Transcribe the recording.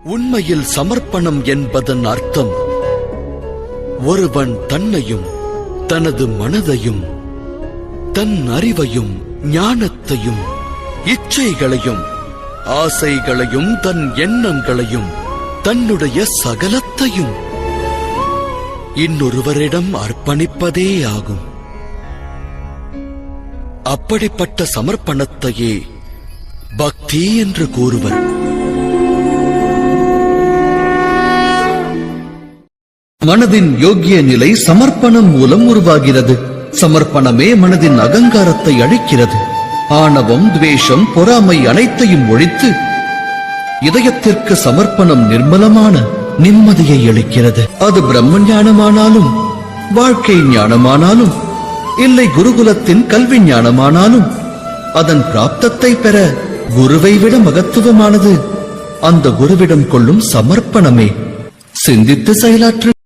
உண்மையில் சமர்ப்பணம் என்பதன் அர்த்தம் ஒருவன் தன்னையும் தனது மனதையும் தன் அறிவையும் ஞானத்தையும் இச்சைகளையும் ஆசைகளையும் தன் எண்ணங்களையும் தன்னுடைய சகலத்தையும் இன்னொருவரிடம் அர்ப்பணிப்பதே ஆகும். அப்படிப்பட்ட சமர்ப்பணத்தையே பக்தி என்று கூறுவர். மனதின் யோக்கிய நிலை சமர்ப்பணம் மூலம் உருவாகிறது. சமர்ப்பணமே மனதின் அகங்காரத்தை அழிக்கிறது. ஆணவம், துவேஷம், பொறாமை அனைத்தையும் ஒழித்து இதயத்திற்கு சமர்ப்பணம் நிர்மலமான நிம்மதியை அளிக்கிறது. அது பிரம்ம ஞானமானாலும், வாழ்க்கை ஞானமானாலும், இல்லை குருகுலத்தின் கல்வி ஞானமானாலும், அதன் பிராப்தத்தை பெற குருவை விட மகத்துவமானது அந்த குருவிடம் கொள்ளும் சமர்ப்பணமே. சிந்தித்து செயலாற்று.